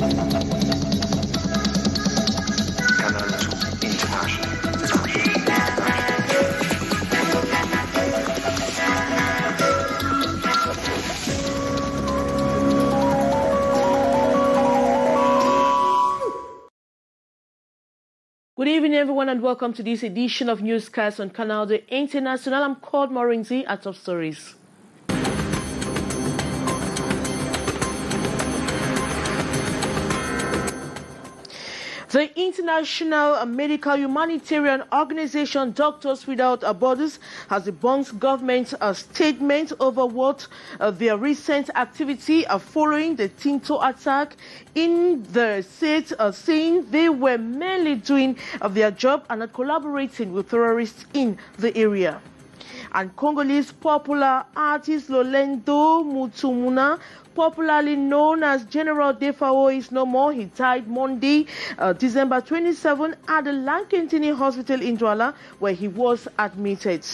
Good evening, everyone, and welcome to this edition of Newscast on Canal International. I'm called Morinzi at Top Stories. The International Medical Humanitarian Organization Doctors Without Borders has debunked government's statement over what their recent activity following the Tinto attack in the state, saying they were merely doing their job and not collaborating with terrorists in the area. And Congolese popular artist Lolendo Mutumuna, popularly known as General Defao, is no more. He died Monday, December 27, at the Lankentini Hospital in Douala, where he was admitted.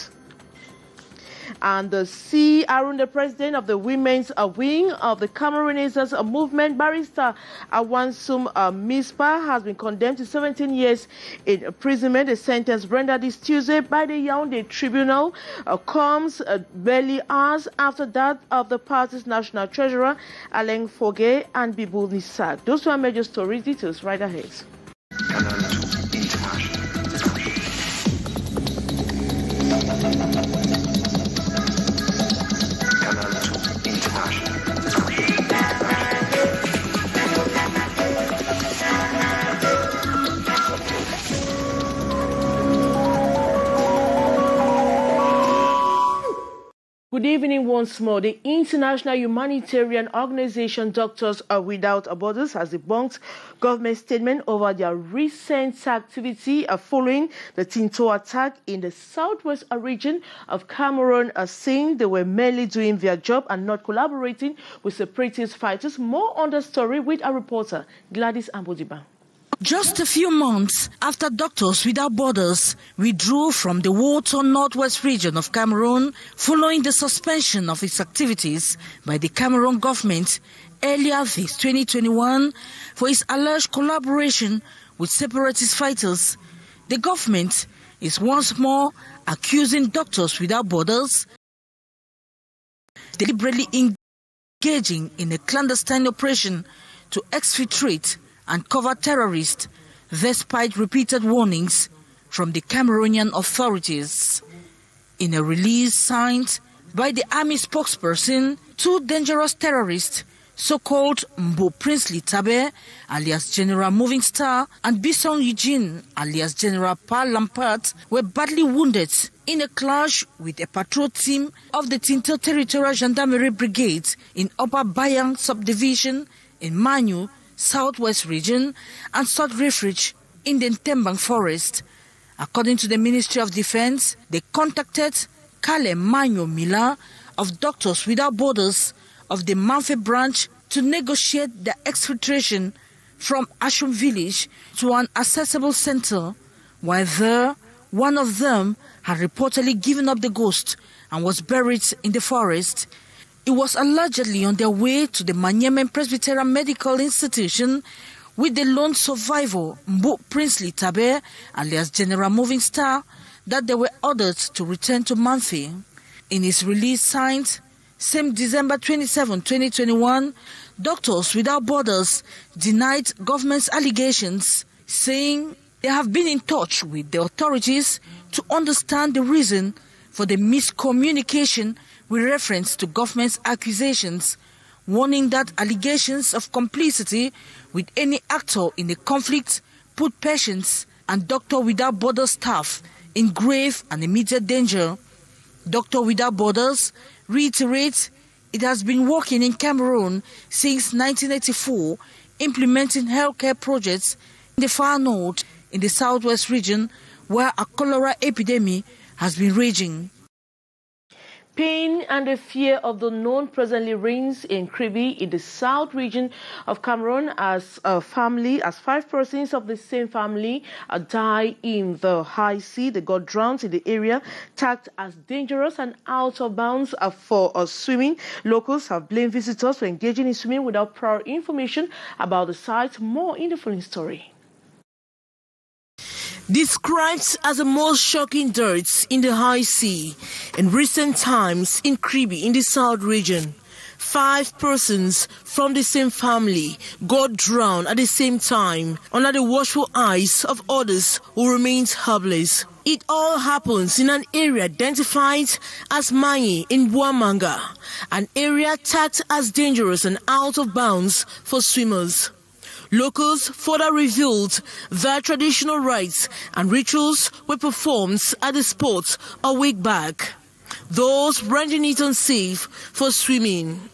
And C. Arun, the president of the women's wing of the Cameroonese movement, Barrister Awansum Mispa, has been condemned to 17 years in imprisonment. The sentence rendered this Tuesday by the Yaoundé Tribunal comes barely hours after that of the party's national treasurer, Alain Foguet and Bibou Nissak. Those were major story details right ahead. Good evening once more. The International Humanitarian Organization Doctors Without Borders has debunked government statement over their recent activity following the Tinto attack in the southwest region of Cameroon, saying they were merely doing their job and not collaborating with separatist fighters. More on the story with our reporter, Gladys Ambodiba. Just a few months after Doctors Without Borders withdrew from the war-torn northwest region of Cameroon following the suspension of its activities by the Cameroon government earlier this 2021 for its alleged collaboration with separatist fighters, the government is once more accusing Doctors Without Borders deliberately engaging in a clandestine operation to exfiltrate and cover terrorists, despite repeated warnings from the Cameroonian authorities. In a release signed by the army spokesperson, two dangerous terrorists, so-called Mbo Princely Tabe, alias General Moving Star, and Bisson Eugene, alias General Paul Lampert, were badly wounded in a clash with a patrol team of the Tinto Territorial Gendarmerie Brigade in Upper Bayang Subdivision in Manu, Southwest region, and sought refuge in the Ntembang forest. According to the Ministry of Defense, they contacted Kale Manyo Mila of Doctors Without Borders of the Manfe branch to negotiate the exfiltration from Ashum village to an accessible center. While there, one of them had reportedly given up the ghost and was buried in the forest. It was allegedly on their way to the Manyemen Presbyterian Medical Institution with the lone survivor, Mbo Princely Tabe, alias General Moving Star, that they were ordered to return to Manfi. In his release signed, same December 27, 2021, Doctors Without Borders denied government's allegations, saying they have been in touch with the authorities to understand the reason for the miscommunication with reference to government's accusations, warning that allegations of complicity with any actor in the conflict put patients and Doctor Without Borders staff in grave and immediate danger. Doctor Without Borders reiterates it has been working in Cameroon since 1984, implementing healthcare projects in the far north, in the southwest region, where a cholera epidemic has been raging. Pain and the fear of the unknown presently reigns in Kribi in the south region of Cameroon as 5 persons of the same family died in the high sea. They got drowned in the area tagged as dangerous and out of bounds for swimming. Locals have blamed visitors for engaging in swimming without prior information about the site. More in the following story. Described as the most shocking deaths in the high sea in recent times in Kribi in the south region, 5 persons from the same family got drowned at the same time under the watchful eyes of others who remained helpless. It all happens in an area identified as Maye in Buamanga, an area tagged as dangerous and out of bounds for swimmers. Locals further revealed that traditional rites and rituals were performed at the spot a week back, those rendering it unsafe for swimming.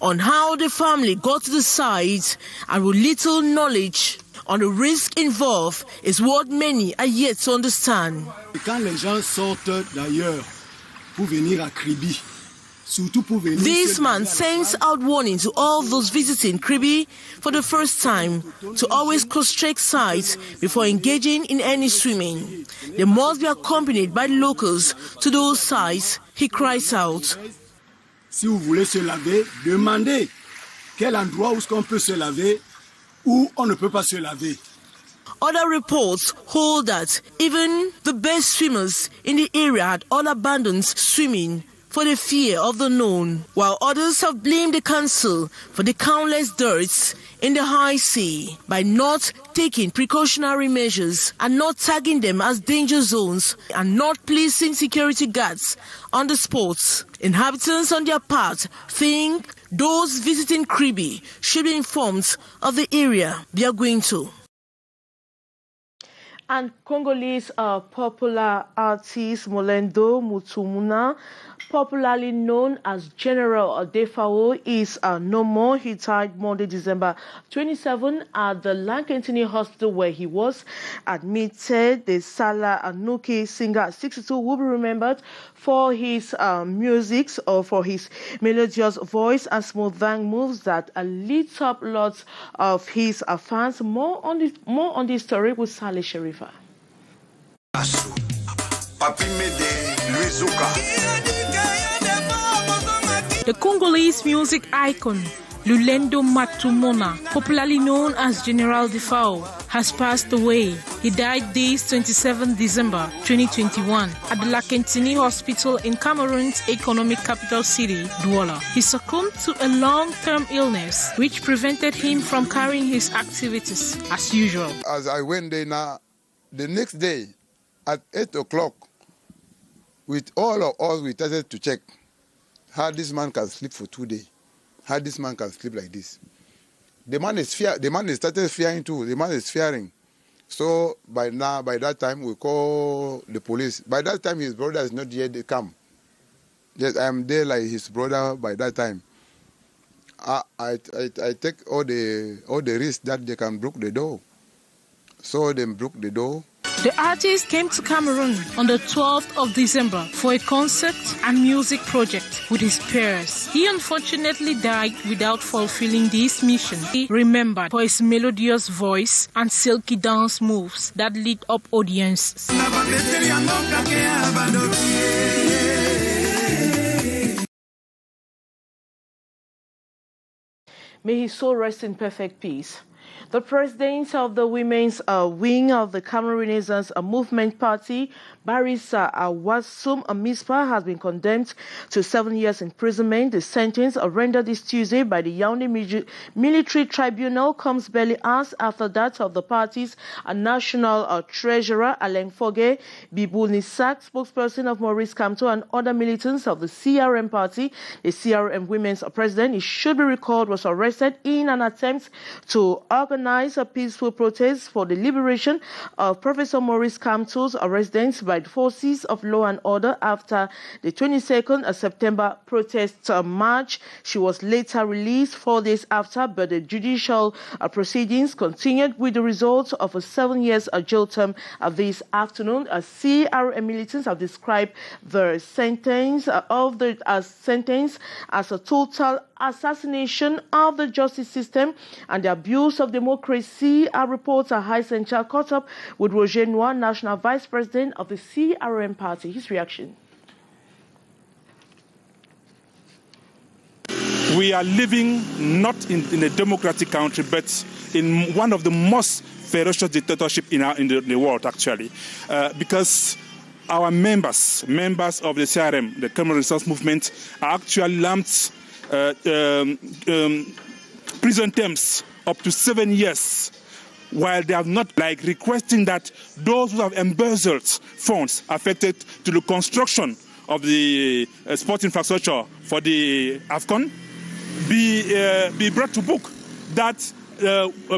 On how the family got to the site and with little knowledge on the risk involved is what many are yet to understand. Quand les gens sortent d'ailleurs pour venir à Kribi, this man sends out warning to all those visiting Kribi for the first time to always cross-check sites before engaging in any swimming. They must be accompanied by locals to those sites, he cries out. Si vous voulez se laver, demandez quel endroit où on peut se laver ou on ne peut pas se laver. Other reports hold that even the best swimmers in the area had all abandoned swimming for the fear of the unknown, while others have blamed the council for the countless deaths in the high sea by not taking precautionary measures and not tagging them as danger zones and not placing security guards on the spots. Inhabitants on their part think those visiting Kribi should be informed of the area they are going to. And Congolese popular artist Molendo Mutumuna, popularly known as General Defao, is no more. He died Monday, December 27 at the Lankantini Hospital where he was admitted. The Sala Anuki singer 62 will be remembered for his music or for his melodious voice and smooth bang moves that lit up lots of his fans. More on this story with Saleh Sharifa. The Congolese music icon Molendo Mutumuna, popularly known as General Defao, has passed away. He died this 27 December 2021 at the Lankantini Hospital in Cameroon's economic capital city, Douala. He succumbed to a long-term illness which prevented him from carrying his activities as usual. As I went there now, the next day at 8 o'clock, with all of us, we started to check how this man can sleep for 2 days. How this man can sleep like this. The man is started fearing too. The man is fearing. So by that time, we call the police. By that time, his brother is not yet come. Yes, I am there like his brother by that time. I take all the risks that they can break the door. So they broke the door. The artist came to Cameroon on the 12th of December for a concert and music project with his peers. He unfortunately died without fulfilling this mission. He remembered for his melodious voice and silky dance moves that lit up audiences. May his soul rest in perfect peace. The president of the women's wing of the Cameroon Renaissance Movement Party, Barrister Awasum Amispa, has been condemned to 7 years imprisonment. The sentence rendered this Tuesday by the Yaoundé Military Tribunal comes barely hours after that of the party's national treasurer, Alain Foguet, Bibou Nissak, spokesperson of Maurice Kamto, and other militants of the CRM party. The CRM women's president, it should be recalled, was arrested in an attempt to organized a peaceful protest for the liberation of Professor Maurice Kamto's residence by the forces of law and order after the 22nd of September protest march. She was later released 4 days after, but the judicial proceedings continued with the result of a 7-year jail term this afternoon. CRM militants have described the sentence as a total assassination of the justice system and the abuse of democracy. Our reporter Hysen Cha caught up with Roger Noir, National Vice President of the CRM party. His reaction. We are living not in a democratic country, but in one of the most ferocious dictatorships in the world, actually, because our members of the CRM, the Cameroon Renaissance Movement, are actually lumped prison terms up to 7 years, while they have not, requesting that those who have embezzled funds affected to the construction of the sports infrastructure for the AFCON be brought to book, that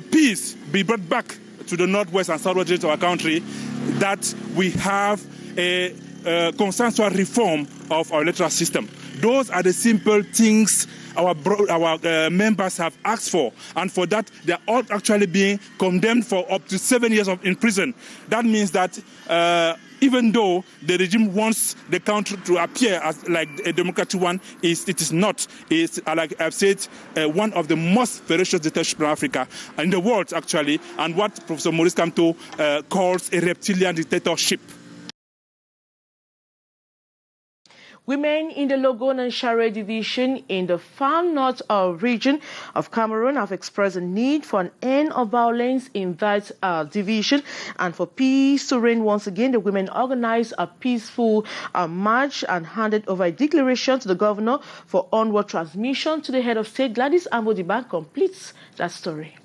peace be brought back to the northwest and southwest regions of our country, that we have a consensual reform of our electoral system. Those are the simple things our members have asked for, and for that they are all actually being condemned for up to 7 years in prison. That means that even though the regime wants the country to appear as like a democratic one, it is not. It's, like I've said, one of the most ferocious dictatorships in Africa, in the world actually, and what Professor Maurice Kamto calls a reptilian dictatorship. Women in the Logon and Share division in the far north region of Cameroon have expressed a need for an end of violence in that division and for peace to reign once again. The women organized a peaceful march and handed over a declaration to the governor for onward transmission to the head of state. Gladys Ambodiba completes that story.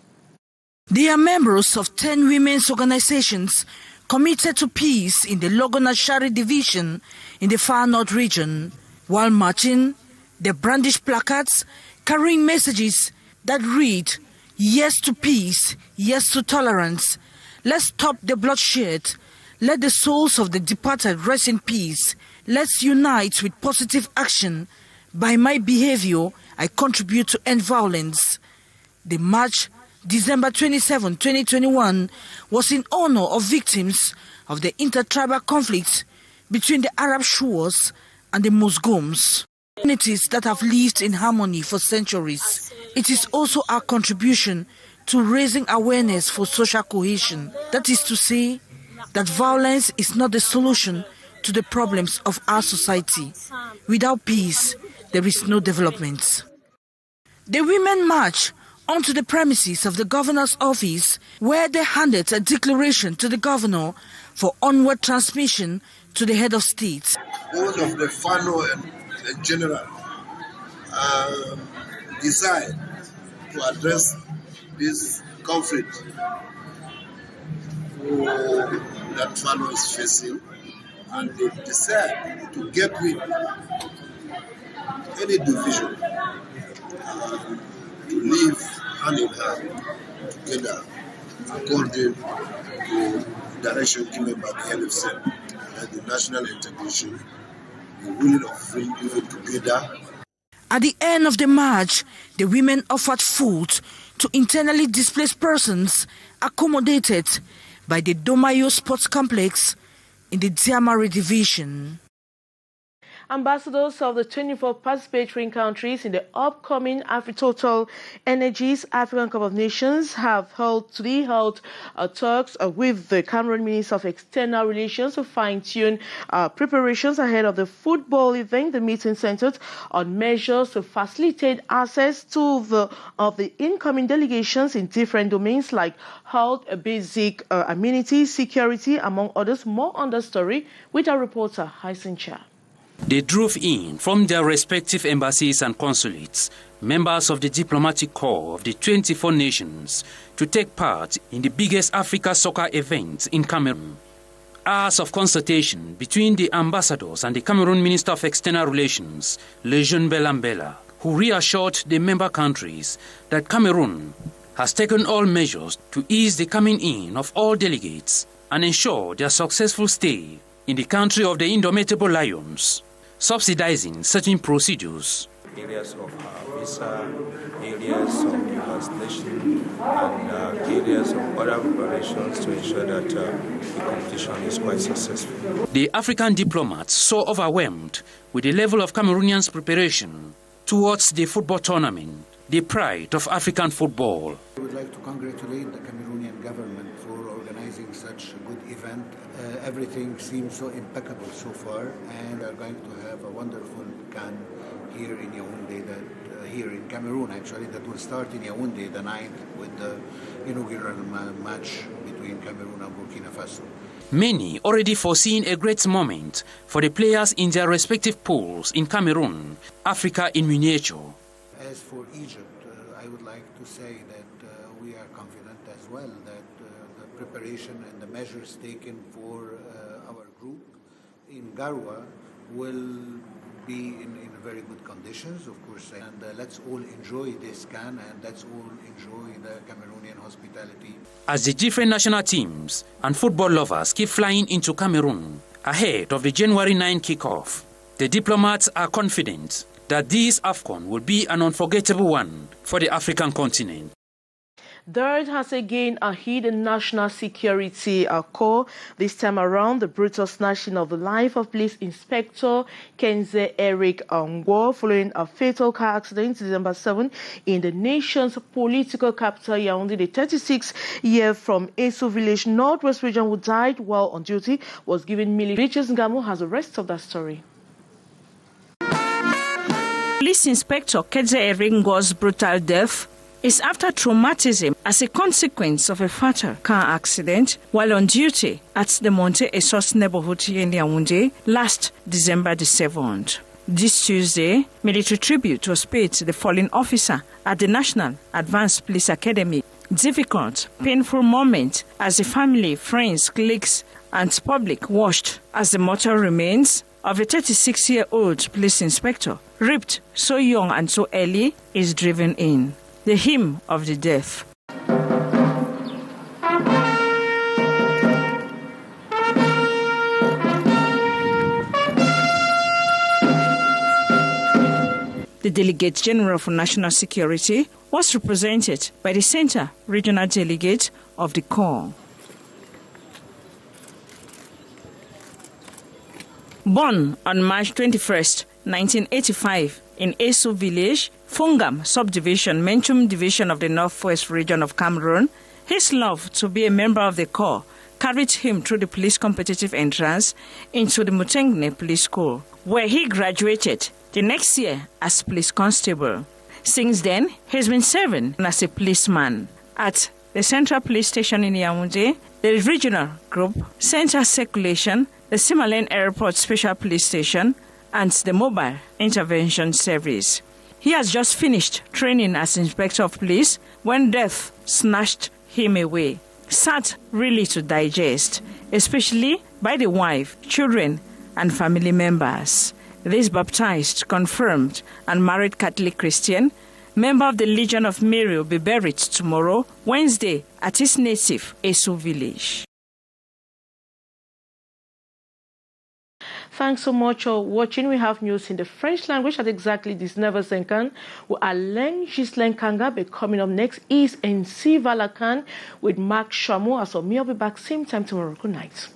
They are members of 10 women's organizations committed to peace in the Logon and Share division in the far north region. While marching, they brandish placards carrying messages that read, "Yes to peace, yes to tolerance. Let's stop the bloodshed. Let the souls of the departed rest in peace. Let's unite with positive action. By my behavior, I contribute to end violence." The march, December 27, 2021, was in honor of victims of the intertribal conflict between the Arab Shuars and the Muslims, communities that have lived in harmony for centuries. It is also our contribution to raising awareness for social cohesion. That is to say, that violence is not the solution to the problems of our society. Without peace, there is no development. The women march onto the premises of the governor's office, where they handed a declaration to the governor for onward transmission to the head of state. Those of the Fano and general decide to address this conflict that Fano is facing, and they decide to get rid of any division, to live hand in hand together according to direction given by the LFC and the national integration, the willing of living together. At the end of the march, the women offered food to internally displaced persons accommodated by the Domayo Sports Complex in the Diamari division. Ambassadors of the 24 participating countries in the upcoming AfriTotal Energies African Cup of Nations have held talks with the Cameroon Minister of External Relations to fine-tune preparations ahead of the football event. The meeting centered on measures to facilitate access to the incoming delegations in different domains like health, basic amenities, security, among others. More on the story with our reporter, Hysen Cha. They drove in from their respective embassies and consulates, members of the diplomatic corps of the 24 nations, to take part in the biggest Africa soccer event in Cameroon. Hours of consultation between the ambassadors and the Cameroon Minister of External Relations, Lejeune Belambela, who reassured the member countries that Cameroon has taken all measures to ease the coming in of all delegates and ensure their successful stay in the country of the indomitable lions, subsidizing certain procedures. Areas of visa, areas of translation, and areas of other preparations to ensure that the competition is quite successful. The African diplomats so overwhelmed with the level of Cameroonians' preparation towards the football tournament, the pride of African football. I would like to congratulate the Cameroonian government for organizing such a good event. Everything seems so impeccable so far, and we are going to have a wonderful CAN here in Yaoundé, here in Cameroon actually, that will start in Yaoundé the 9th with the inaugural match between Cameroon and Burkina Faso. Many already foreseeing a great moment for the players in their respective pools in Cameroon, Africa in miniature. As for Egypt, I would like to say that we are confident as well that the preparation and the measures taken for our group in Garoua will be in very good conditions, of course, and let's all enjoy this CAN and let's all enjoy the Cameroonian hospitality. As the different national teams and football lovers keep flying into Cameroon ahead of the January 9 kickoff, the diplomats are confident that this AFCON will be an unforgettable one for the African continent. There has again hit the national security core. This time around, the brutal snatching of the life of Police Inspector Kenze Eric Ngwo following a fatal car accident December 7 in the nation's political capital, Yaoundé. The 36-year from Eso village, Northwest region, who died while on duty, was given military. Riches Ngamo has the rest of that story. Police Inspector Kenze Eric Ngwo's brutal death is after traumatism as a consequence of a fatal car accident while on duty at the Monte Esos neighborhood here in Yaoundé last December the 7th. This Tuesday, military tribute was paid to the fallen officer at the National Advanced Police Academy. Difficult, painful moment as the family, friends, colleagues, and public watched as the mortal remains of a 36-year-old police inspector, ripped so young and so early, is driven in. The hymn of the deaf. The Delegate General for National Security was represented by the Center Regional Delegate of the Corps. Born on March 21st, 1985, in Eso village, Fungam subdivision, Menchum division of the Northwest region of Cameroon, his love to be a member of the Corps carried him through the police competitive entrance into the Mutengne Police School, where he graduated the next year as police constable. Since then, he's been serving as a policeman at the Central Police Station in Yaoundé, the Regional Group, Center Circulation, the Simalen Airport Special Police Station, and the Mobile Intervention Service. He has just finished training as Inspector of Police when death snatched him away. Sad really to digest, especially by the wife, children, and family members. This baptized, confirmed, and married Catholic Christian, member of the Legion of Mary, will be buried tomorrow, Wednesday, at his native Eso village. Thanks so much for watching. We have news in the French language at exactly 19h50. Alain Ghislain Kanga be coming up next is NC Valakan with Mark Chameau. As for me, I'll be back same time tomorrow. Good night.